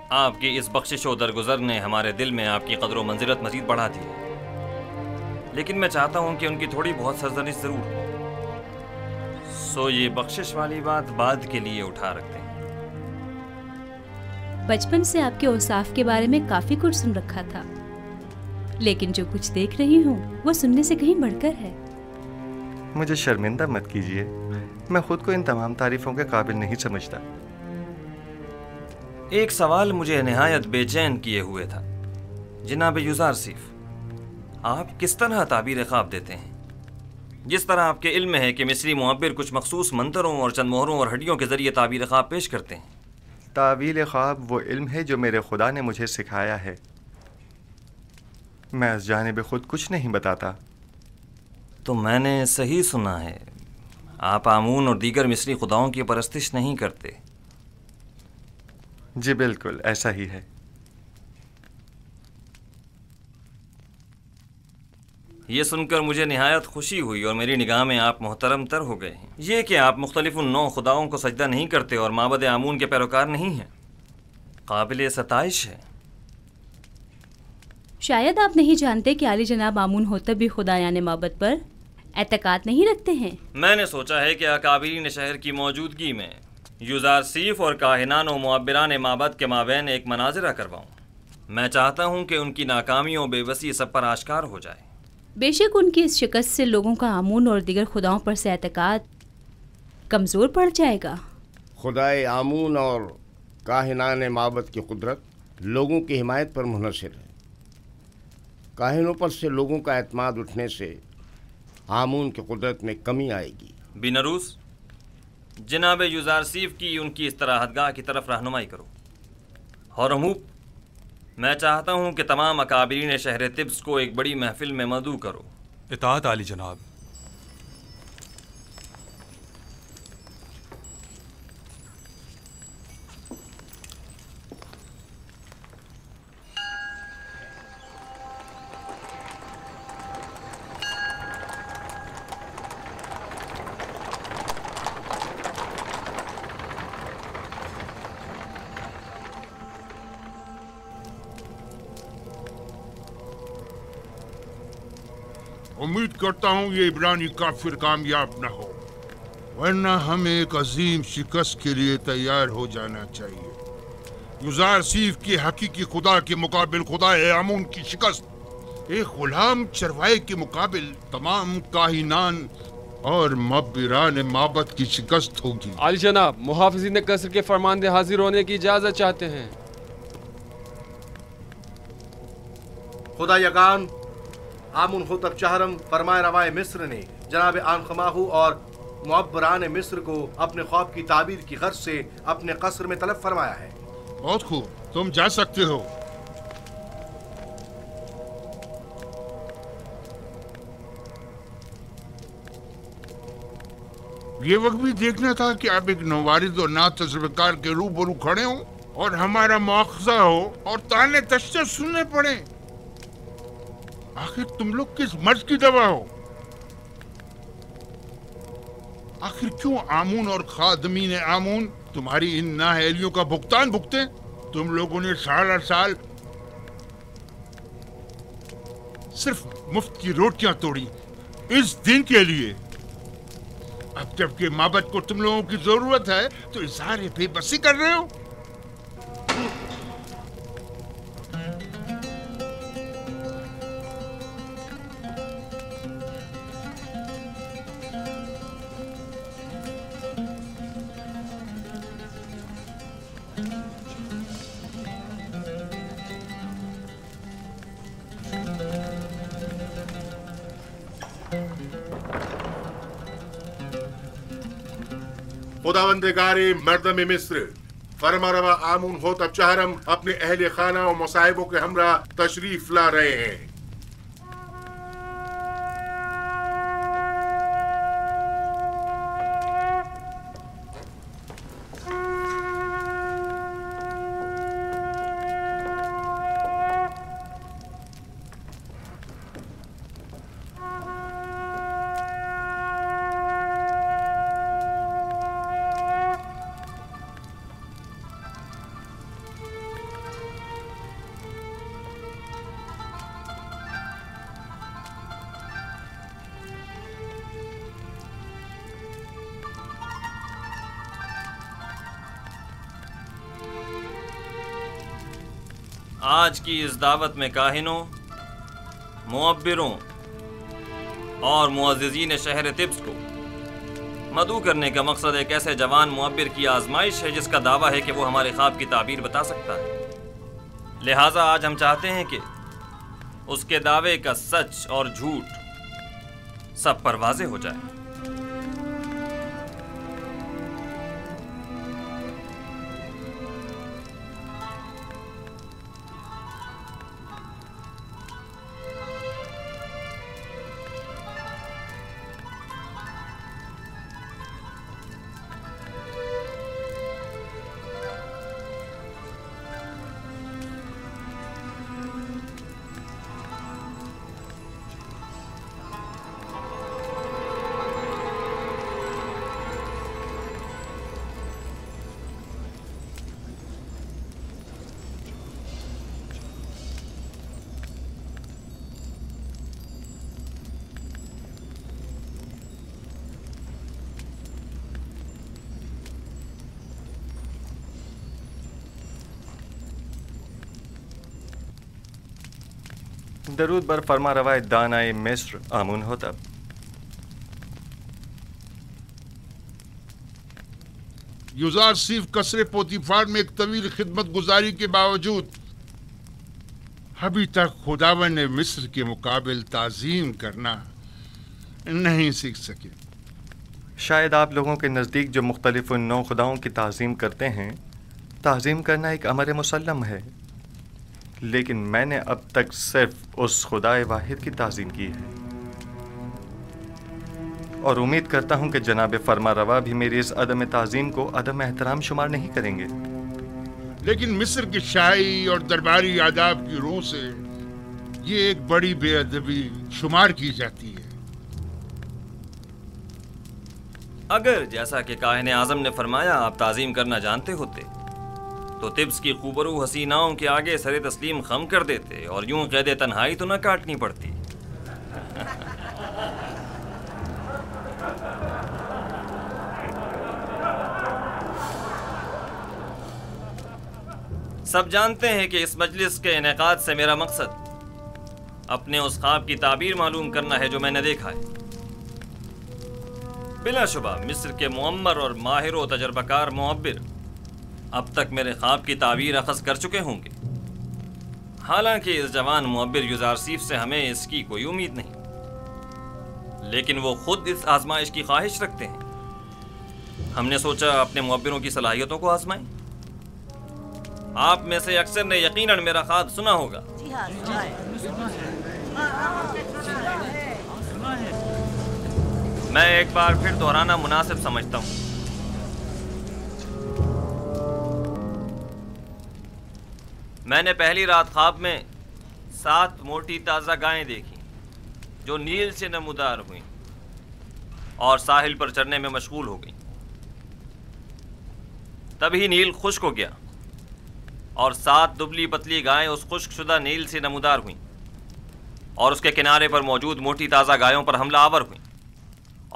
आपकी इस बख्शिश व दरगुजर ने हमारे दिल में आपकी कदर व मंजिलत मजीद बढ़ा दी है, लेकिन मैं चाहता हूँ कि उनकी थोड़ी बहुत सरजनिश ज़रूर। सो ये बख्शिश वाली बात बाद के लिए उठा रखते हैं। बचपन से आपके औसाफ के बारे में काफ़ी कुछ सुन रखा था, लेकिन जो कुछ देख रही हूँ वो सुनने से कहीं बढ़कर है। मुझे शर्मिंदा मत कीजिए, मैं खुद को इन तमाम तारीफों के काबिल नहीं समझता। एक सवाल मुझे निहायत बेचैन किए हुए था। जनाब युज़ारसीफ, आप किस तरह ताबीर ख्वाब देते हैं? जिस तरह आपके इल्म है कि मिस्री मुअब्बिर कुछ मखसूस मंतरों और चंद मोहरों और हड्डियों के ज़रिए ताबीर ख्वाब पेश करते हैं। तावील ख्वाब वो इल्म है जो मेरे खुदा ने मुझे सिखाया है। मैं इस जानिब खुद कुछ नहीं बताता। तो मैंने सही सुना है, आप आमून और दीगर मिस्री खुदाओं की परस्तिश नहीं करते? जी बिल्कुल ऐसा ही है। ये सुनकर मुझे निहायत खुशी हुई और मेरी निगाह में आप मोहतरम तर हो गए हैं। ये कि आप मुख्तलिफ उन 9 खुदाओं को सजदा नहीं करते और माबद आमून के पैरोकार नहीं हैं, काबिल सताइश है। शायद आप नहीं जानते कि आली जनाब आमून होता भी खुदा यानी माबद पर एतकाद नहीं रखते हैं। मैंने सोचा है कि अकाबिरीन शहर की मौजूदगी में युज़ारसीफ और काहिनान व मुअब्बिरान माबद के माबैन एक मनाजरा करवाऊँ। मैं चाहता हूँ कि उनकी नाकामियों बेबसी सब पर आश्कार हो जाए। बेशक उनकी इस शिकस्त से लोगों का आमून और दीगर खुदाओं पर से एतकाद कमज़ोर पड़ जाएगा। खुदाए आमून और काहिनान माबद की कुदरत लोगों की हिमायत पर मुनहसर है। काहिनों पर से लोगों का एतमाद उठने से आमून की कुदरत में कमी आएगी। बिनरूस, जनाब युज़ारसीफ की उनकी इस तरह की तरफ रहनुमाई करो। हौरमूब, मैं चाहता हूँ कि तमाम अकाबिरीन शहर तिब्स को एक बड़ी महफिल में मदऊ करो। इताअत आली जनाब। उम्मीद करता हूँ ये इब्रानी काफिर कामयाब न हो, वरना हमें एक अजीम शिकस्त के लिए तैयार हो जाना चाहिए। युज़ारसीफ के हकीकी खुदा के मुकाबिल खुदा आमून की शिकस्त एक गुलाम चरवाए के मुकाबिल तमाम काहिनान और मुअब्बिरान माबद की शिकस्त होगी। आली जनाब, मुहाफिज़ीन कसर के फरमानदे हाजिर होने की इजाज़त चाहते हैं। खुदा यगान आमुन होतब चहरम फरमाए रवाए मिस्र ने जनाब आनखमाहू और मुअब्बरान मिस्र को अपने ख्वाब की ताबीर की गर्ज से अपने कसर में तलब फरमाया है। बहुत खूब, तुम जा सकते हो। ये वक्त भी देखना था कि आप एक नवारिद और ना तजुर्बेकार के रूबरू खड़े हो और हमारा मुआखजा हो और ताने तश्ते सुनने पड़े। आखिर तुम लोग किस मर्ज की दवा हो? आखिर क्यों आमून और खादमीन आमून तुम्हारी इन नाअहलियों का भुगतान भुगते? तुम लोगों ने सारा साल सिर्फ मुफ्त की रोटियां तोड़ी इस दिन के लिए। अब जबकि माबद को तुम लोगों की जरूरत है तो इज़हार बेबसी कर रहे हो। खुदावंदगारे मर्दम मिस्र फरमा रवा आमून होतब चहरम अपने अहले खाना और मसाइबों के हमरा तशरीफ ला रहे हैं। آج کی اس دعوت میں کاہنوں، معبروں اور معززین شہر طبس کو مدعو کرنے کا مقصد ایک ایسے جوان معبر کی آزمائش ہے جس کا دعویٰ ہے کہ وہ ہمارے خواب کی تعبیر بتا سکتا ہے۔ لہٰذا آج ہم چاہتے ہیں کہ اس کے دعوے کا سچ اور جھوٹ سب پر واضح ہو جائے۔ درود بر فرما روای دانائے مصر آمون ہوتب۔ یوزار سیف قصر پوتیفار میں ایک طویل خدمت گزاری کے باوجود ابھی تک خداوند مصر کے مقابل تعظیم کرنا نہیں سیکھ سکے۔ شاید آپ لوگوں کے نزدیک جو مختلف نو خداؤں کی تعظیم کرتے ہیں، تعظیم کرنا ایک امر مسلم ہے، لیکن میں نے اب تک صرف اس خدائے واحد کی تعظیم کی ہے، اور امید کرتا ہوں کہ جناب فرما روا بھی میری اس عدم تعظیم کو عدم احترام شمار نہیں کریں گے۔ لیکن مصر کی شاہی اور درباری آداب کی روح سے یہ ایک بڑی بے ادبی شمار کی جاتی ہے۔ اگر جیسا کہ کاہن اعظم نے فرمایا آپ تعظیم کرنا جانتے ہوتے تو طبس کی خوبرو حسیناؤں کے آگے سر تسلیم خم کر دیتے اور یوں قید تنہائی تو نہ کاٹنی پڑتی۔ سب جانتے ہیں کہ اس مجلس کے انعقاد سے میرا مقصد اپنے اس خواب کی تعبیر معلوم کرنا ہے جو میں نے دیکھا ہے۔ بلا شبہ مصر کے معمر اور ماہر و تجربہ کار معبر اب تک میرے خواب کی تعبیر اخذ کر چکے ہوں گے، حالانکہ اس جوان معبر یوزارسیف سے ہمیں اس کی کوئی امید نہیں، لیکن وہ خود اس آزمائش کی خواہش رکھتے ہیں۔ ہم نے سوچا اپنے معبروں کی صلاحیتوں کو آزمائیں۔ آپ میں سے اکثر نے یقیناً میرا خواب سنا ہوگا۔ میں ایک بار پھر دہرانا مناسب سمجھتا ہوں۔ میں نے پہلی رات خواب میں 7 موٹی تازہ گائیں دیکھی جو نیل سے نمودار ہوئیں اور ساحل پر چرنے میں مشغول ہو گئیں۔ تبھی نیل خشک ہو گیا اور 7 دبلی پتلی گائیں اس خشک شدہ نیل سے نمودار ہوئیں اور اس کے کنارے پر موجود موٹی تازہ گایوں پر حملہ آور ہوئیں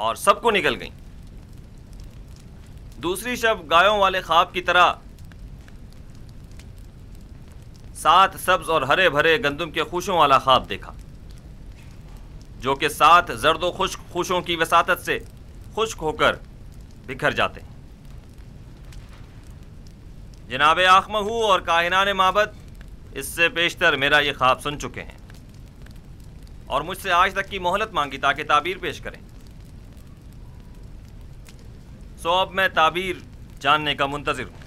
اور سب کو نگل گئیں۔ دوسری شب گایوں والے خواب کی طرح 7 سبز اور ہرے بھرے گندم کے خوشوں والا خواب دیکھا جو کہ 7 زرد و خشک خوشوں کی وساطت سے خشک ہو کر بکھر جاتے ہیں۔ جناب آخمہو اور کاہنان معبد اس سے بیشتر میرا یہ خواب سن چکے ہیں اور مجھ سے آج تک کی مہلت مانگی تاکہ تعبیر پیش کریں۔ سو اب میں تعبیر جاننے کا منتظر ہوں۔